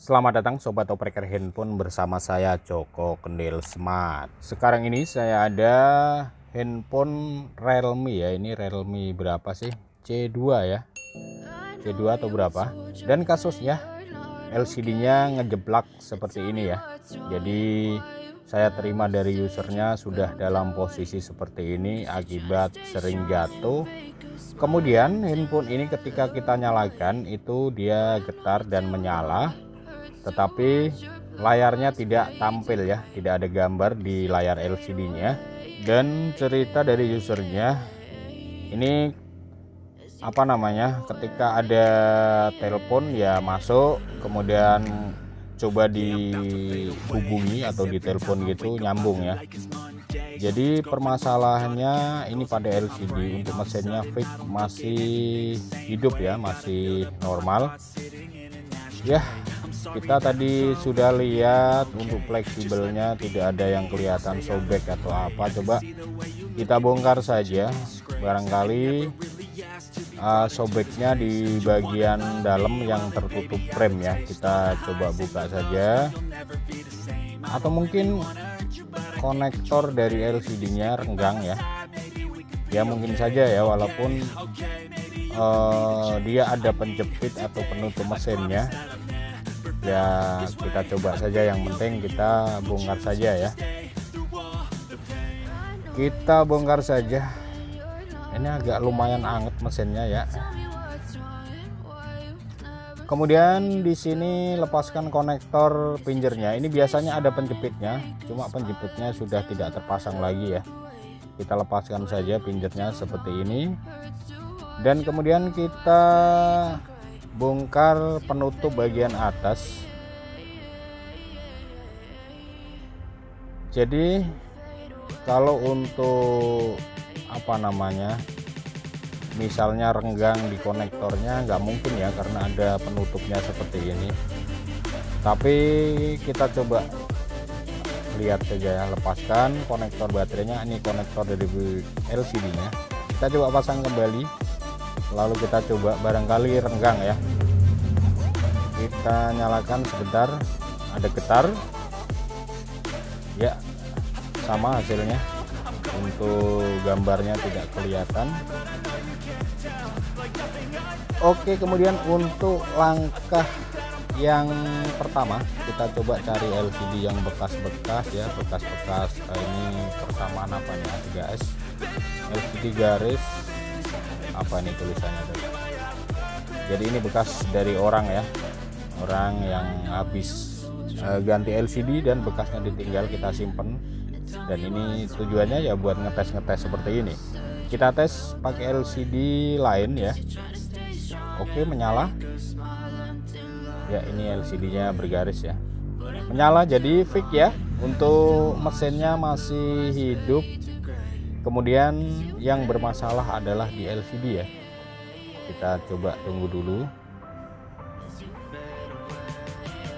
Selamat datang Sobat Opreker Handphone bersama saya Joko Kendil Smart. Sekarang ini saya ada handphone Realme ya. Ini Realme berapa sih? C2 ya. C2 atau berapa? Dan kasusnya LCD-nya ngejeblak seperti ini ya. Jadi saya terima dari usernya sudah dalam posisi seperti ini akibat sering jatuh. Kemudian handphone ini ketika kita nyalakan itu dia getar dan menyala, tetapi layarnya tidak tampil ya, tidak ada gambar di layar LCD-nya. Dan cerita dari usernya ini ketika ada telepon ya masuk, kemudian coba dihubungi atau ditelepon gitu nyambung ya. Jadi permasalahannya ini pada LCD, untuk mesinnya fix masih hidup ya, masih normal ya. Kita tadi sudah lihat untuk fleksibelnya tidak ada yang kelihatan sobek atau apa. Coba kita bongkar saja, barangkali sobeknya di bagian dalam yang tertutup frame ya. Kita coba buka saja, atau mungkin konektor dari LCD-nya renggang ya. Ya mungkin saja ya, walaupun dia ada penjepit atau penutup mesinnya ya. Kita coba saja, yang penting kita bongkar saja ya. Kita bongkar saja. Ini agak lumayan anget mesinnya ya. Kemudian di sini lepaskan konektor pinjernya. Ini biasanya ada penjepitnya, cuma penjepitnya sudah tidak terpasang lagi ya. Kita lepaskan saja pinjernya seperti ini. Dan kemudian kita bongkar penutup bagian atas. Jadi kalau untuk misalnya renggang di konektornya nggak mungkin ya, karena ada penutupnya seperti ini. Tapi kita coba lihat saja ya, lepaskan konektor baterainya. Ini konektor dari LCD nya kita coba pasang kembali, lalu kita coba, barangkali renggang ya. Kita nyalakan sebentar, ada getar ya, sama hasilnya. Untuk gambarnya tidak kelihatan. Oke, kemudian untuk langkah yang pertama kita coba cari LCD yang bekas-bekas ya, bekas-bekas. Ini persamaan apa nih, 3S LCD garis apa ini tulisannya tadi. Jadi ini bekas dari orang ya, orang yang habis ganti LCD dan bekasnya ditinggal, kita simpen. Dan ini tujuannya ya buat ngetes seperti ini. Kita tes pakai LCD lain ya. Oke, menyala ya. Ini LCD-nya bergaris ya, menyala, jadi fix ya. Untuk mesinnya masih hidup. Kemudian yang bermasalah adalah di LCD ya. Kita coba tunggu dulu.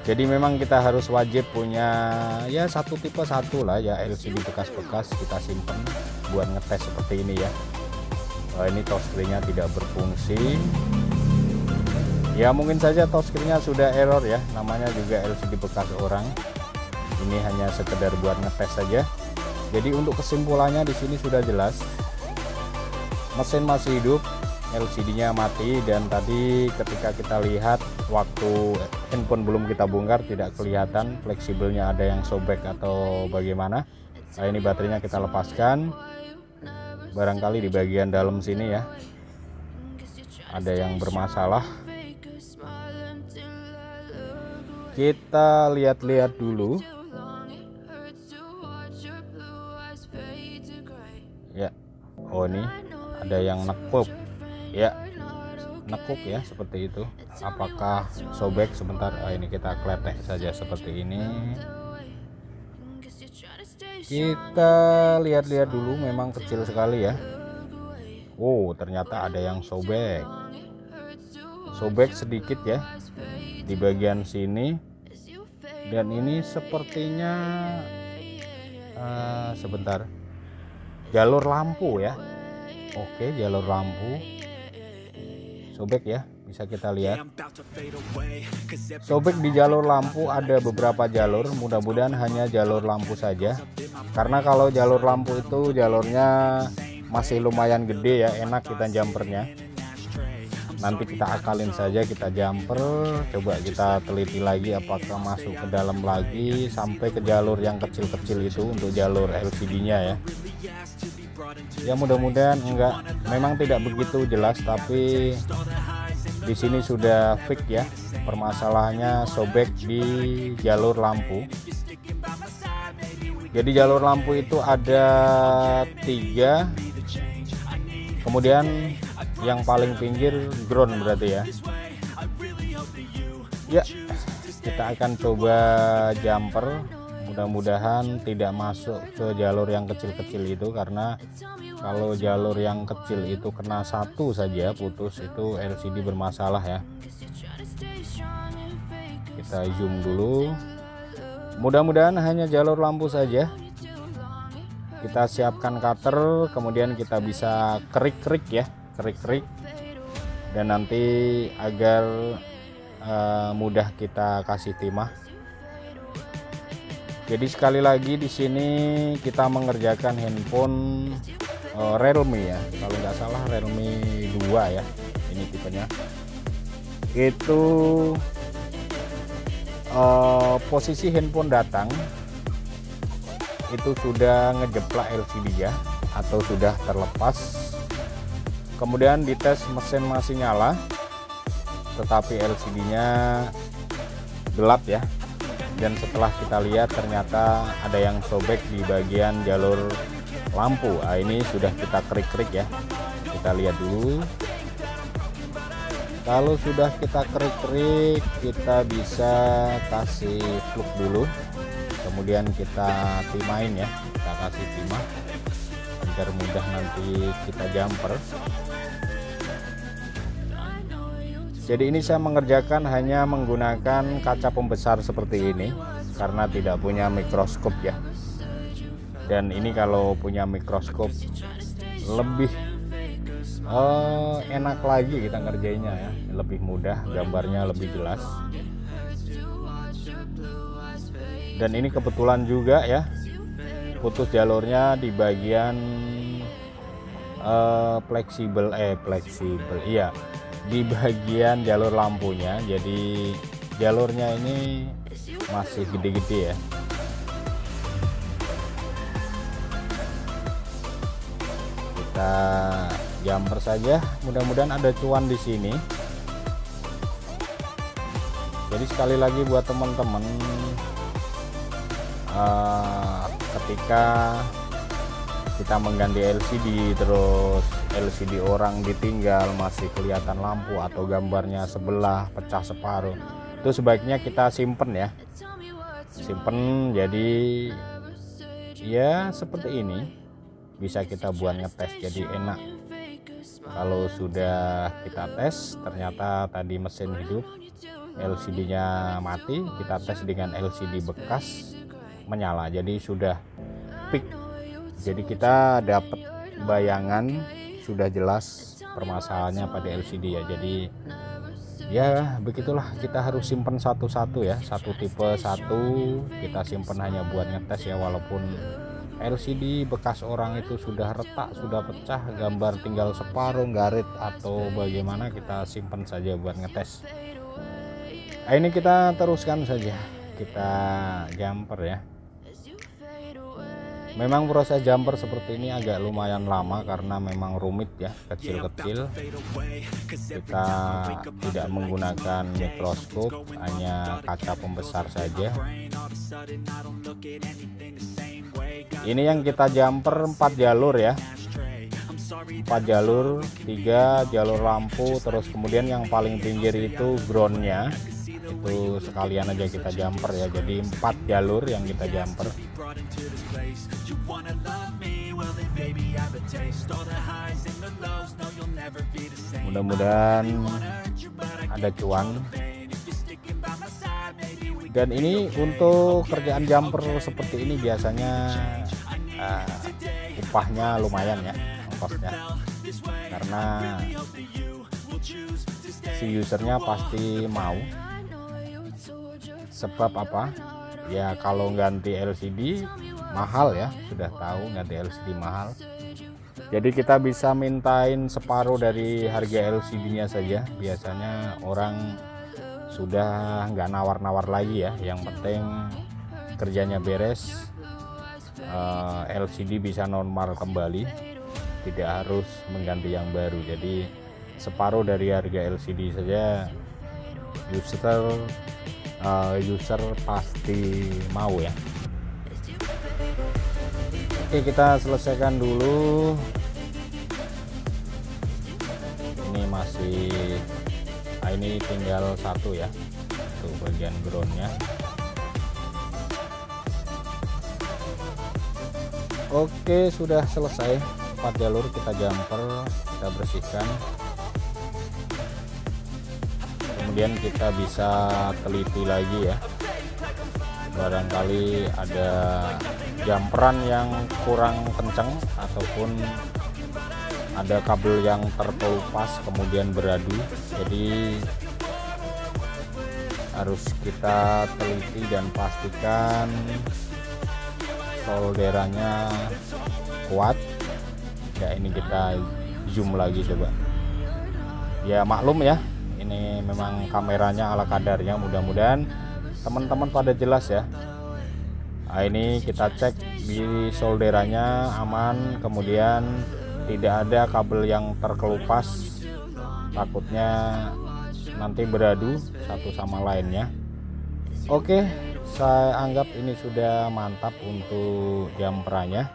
Jadi memang kita harus wajib punya ya satu tipe satu lah ya, LCD bekas-bekas kita simpen buat ngetes seperti ini ya. Ini touchscreen-nya tidak berfungsi ya, mungkin saja touchscreen-nya sudah error ya, namanya juga LCD bekas orang. Ini hanya sekedar buat ngetes saja. Jadi untuk kesimpulannya di sini sudah jelas, mesin masih hidup, LCD-nya mati. Dan tadi ketika kita lihat waktu handphone belum kita bongkar tidak kelihatan fleksibelnya ada yang sobek atau bagaimana. Nah, ini baterainya kita lepaskan, barangkali di bagian dalam sini ya ada yang bermasalah. Kita lihat-lihat dulu ya. Oh, ini ada yang nekuk ya, nekuk ya seperti itu. Apakah sobek? Sebentar, ini kita kletek saja seperti ini. Kita lihat-lihat dulu, memang kecil sekali ya. Oh, ternyata ada yang sobek sedikit ya di bagian sini. Dan ini sepertinya sebentar, jalur lampu ya. Oke, jalur lampu sobek ya, bisa kita lihat. Sobek di jalur lampu ada beberapa jalur, mudah-mudahan hanya jalur lampu saja. Karena kalau jalur lampu itu jalurnya masih lumayan gede ya, enak kita jumpernya. Nanti kita akalin saja, kita jumper, coba kita teliti lagi apakah masuk ke dalam lagi sampai ke jalur yang kecil-kecil itu untuk jalur LCD-nya ya. Ya mudah-mudahan enggak, memang tidak begitu jelas, tapi di sini sudah fix ya. Permasalahannya sobek di jalur lampu. Jadi jalur lampu itu ada 3, kemudian yang paling pinggir ground berarti ya. Ya, kita akan coba jumper, mudah-mudahan tidak masuk ke jalur yang kecil-kecil itu, karena kalau jalur yang kecil itu kena satu saja putus, itu LCD bermasalah ya. Kita zoom dulu, mudah-mudahan hanya jalur lampu saja. Kita siapkan cutter, kemudian kita bisa kerik-kerik ya, kerik-kerik, dan nanti agar mudah kita kasih timah. Jadi sekali lagi di sini kita mengerjakan handphone Realme ya, kalau nggak salah Realme 2 ya, ini tipenya. Itu posisi handphone datang itu sudah ngejeplak LCD ya, atau sudah terlepas. Kemudian dites mesin masih nyala, tetapi LCD-nya gelap ya. Dan setelah kita lihat ternyata ada yang sobek di bagian jalur lampu. Nah, ini sudah kita kerik-kerik ya. Kita lihat dulu. Kalau sudah kita kerik-kerik, kita bisa kasih plug dulu. Kemudian kita timain ya. Kita kasih timah agar mudah nanti kita jumper. Jadi ini saya mengerjakan hanya menggunakan kaca pembesar seperti ini karena tidak punya mikroskop ya. Dan ini kalau punya mikroskop lebih enak lagi kita ngerjainnya ya, lebih mudah, gambarnya lebih jelas. Dan ini kebetulan juga ya, putus jalurnya di bagian fleksibel iya, di bagian jalur lampunya. Jadi jalurnya ini masih gede-gede ya. Kita jumper saja, mudah-mudahan ada cuan di sini. Jadi sekali lagi buat teman-teman, ketika kita mengganti LCD terus LCD orang ditinggal masih kelihatan lampu atau gambarnya sebelah pecah separuh, itu sebaiknya kita simpen ya, simpen. Jadi ya seperti ini bisa kita buat ngetes, jadi enak. Kalau sudah kita tes ternyata tadi mesin hidup, LCD-nya mati, kita tes dengan LCD bekas menyala, jadi sudah fix. Jadi kita dapat bayangan, sudah jelas permasalahannya pada LCD ya. Jadi ya begitulah, kita harus simpan satu-satu ya, satu tipe satu kita simpan hanya buat ngetes ya. Walaupun LCD bekas orang itu sudah retak, sudah pecah, gambar tinggal separuh, garit atau bagaimana, kita simpan saja buat ngetes. Nah, ini kita teruskan saja, kita jumper ya. Memang proses jumper seperti ini agak lumayan lama karena memang rumit ya, kecil-kecil. Kita tidak menggunakan mikroskop, hanya kaca pembesar saja. Ini yang kita jumper 4 jalur ya, 4 jalur, 3 jalur lampu, terus kemudian yang paling pinggir itu groundnya, itu sekalian aja kita jumper ya. Jadi 4 jalur yang kita jumper. Mudah-mudahan ada cuan. Dan ini untuk kerjaan jumper seperti ini biasanya upahnya lumayan ya, ongkosnya, karena si usernya pasti mau. Sebab apa ya, kalau ganti LCD mahal ya, sudah tahu ganti LCD mahal. Jadi kita bisa mintain separuh dari harga LCD nya saja. Biasanya orang sudah nggak nawar-nawar lagi ya, yang penting kerjanya beres, LCD bisa normal kembali, tidak harus mengganti yang baru. Jadi separuh dari harga LCD saja user pasti mau ya. Oke, kita selesaikan dulu. Ini masih ini tinggal satu ya, untuk bagian groundnya. Oke, sudah selesai 4 jalur, kita jumper, kita bersihkan. Kemudian kita bisa teliti lagi ya, barangkali ada jumperan yang kurang kencang ataupun ada kabel yang terkelupas kemudian beradu. Jadi harus kita teliti dan pastikan solderannya kuat ya. Ini kita zoom lagi coba ya, maklum ya, ini memang kameranya ala kadarnya. Mudah-mudahan teman-teman pada jelas ya. Nah, ini kita cek di solderannya aman, kemudian tidak ada kabel yang terkelupas, takutnya nanti beradu satu sama lainnya. Oke, saya anggap ini sudah mantap untuk jumperannya.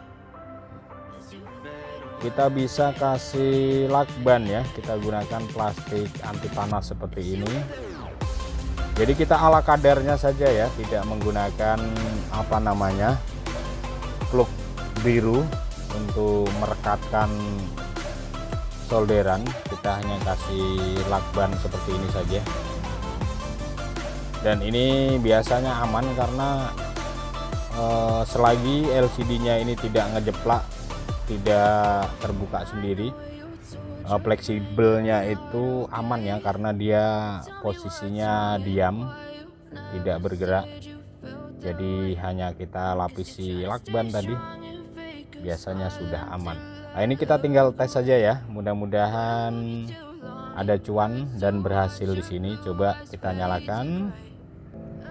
Kita bisa kasih lakban ya, kita gunakan plastik anti panas seperti ini. Jadi kita ala kadarnya saja ya, tidak menggunakan apa namanya plug biru untuk merekatkan solderan. Kita hanya kasih lakban seperti ini saja. Dan ini biasanya aman karena selagi LCD-nya ini tidak ngejeplak, tidak terbuka sendiri, fleksibelnya itu aman ya, karena dia posisinya diam, tidak bergerak. Jadi hanya kita lapisi lakban tadi, biasanya sudah aman. Nah, ini kita tinggal tes saja ya, mudah-mudahan ada cuan dan berhasil di sini. Coba kita nyalakan.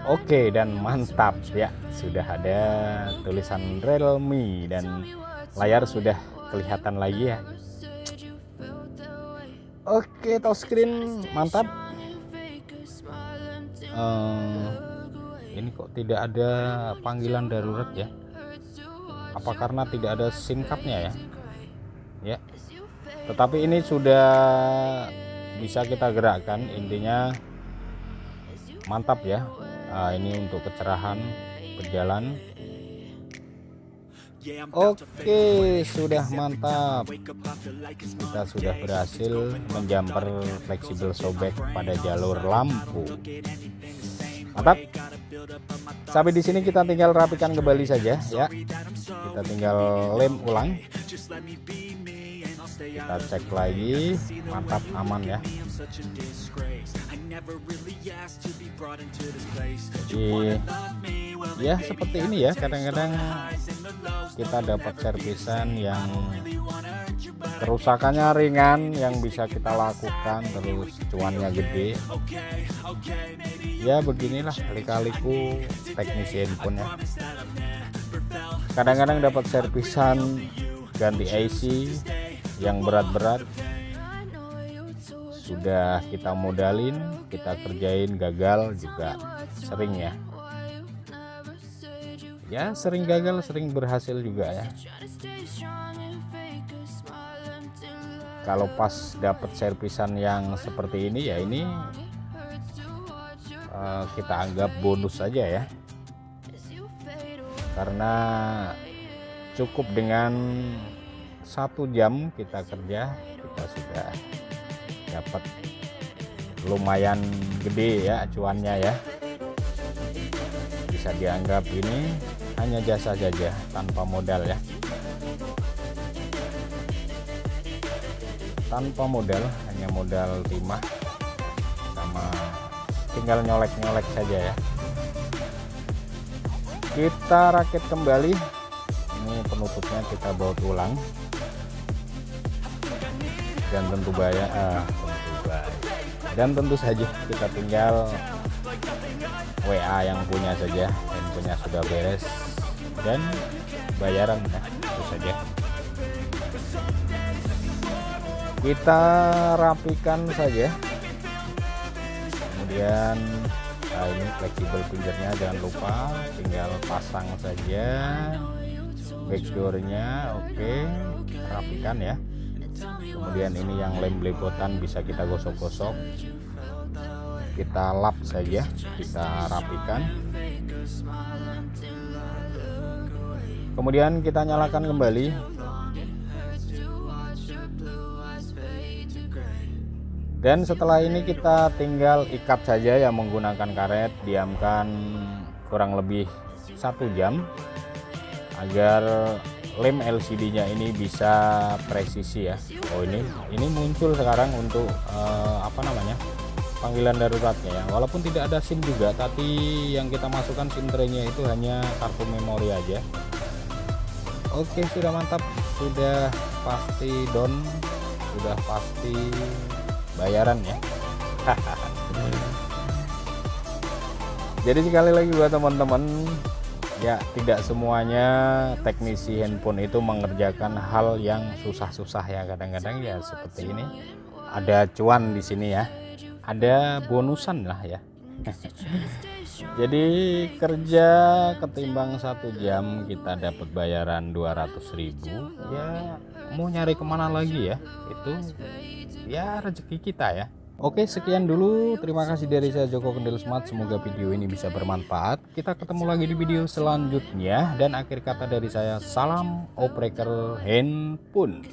Oke, dan mantap ya, sudah ada tulisan Realme dan layar sudah kelihatan lagi ya. Oke, touchscreen mantap. Ini kok tidak ada panggilan darurat ya? Apa karena tidak ada SIM cardnya ya? Ya, tetapi ini sudah bisa kita gerakkan, intinya mantap ya. Ini untuk kecerahan berjalan. Oke, sudah mantap. Kita sudah berhasil menjumper fleksibel sobek pada jalur lampu. Mantap. Sampai di sini kita tinggal rapikan kembali saja ya. Kita tinggal lem ulang. Kita cek lagi, mantap, aman ya. Jadi ya seperti ini ya, kadang-kadang kita dapat servisan yang kerusakannya ringan, yang bisa kita lakukan, terus cuannya gede. Ya beginilah lika-liku teknisi handphone ya. Kadang-kadang dapat servisan ganti IC yang berat-berat, sudah kita modalin, kita kerjain, gagal juga sering ya. Ya sering gagal, sering berhasil juga ya. Kalau pas dapat servisan yang seperti ini ya, ini kita anggap bonus saja ya, karena cukup dengan 1 jam kita kerja, kita sudah dapat lumayan gede ya cuannya ya. Bisa dianggap ini hanya jasa saja tanpa modal ya, tanpa modal, hanya modal timah. tinggal nyolek-nyolek saja ya. Kita rakit kembali. Ini penutupnya kita baut ulang. Dan tentu saja kita tinggal WA yang punya saja, handphonenya sudah beres dan bayaran ya, itu saja. Kita rapikan saja. Kemudian ini fleksibel pinggirnya jangan lupa, tinggal pasang saja backdoornya. Oke, rapikan ya. Kemudian ini yang lem belepotan bisa kita gosok-gosok, kita lap saja, kita rapikan. Kemudian kita nyalakan kembali. Dan setelah ini kita tinggal ikat saja ya menggunakan karet, diamkan kurang lebih 1 jam agar lem LCD-nya ini bisa presisi ya. Oh ini muncul sekarang untuk panggilan daruratnya ya. Walaupun tidak ada SIM juga, tapi yang kita masukkan SIM tray-nya itu hanya kartu memori aja. Oke, sudah mantap, sudah pasti down, sudah pasti bayaran ya. Jadi sekali lagi buat teman-teman ya, tidak semuanya teknisi handphone itu mengerjakan hal yang susah-susah ya. Kadang-kadang ya seperti ini, ada cuan di sini ya, ada bonusan lah ya. Jadi kerja ketimbang 1 jam kita dapat bayaran 200.000 ya, mau nyari kemana lagi ya, itu ya rezeki kita ya. Oke, sekian dulu, terima kasih dari saya Joko Kendil Smart, semoga video ini bisa bermanfaat. Kita ketemu lagi di video selanjutnya, dan akhir kata dari saya, salam opreker handphone.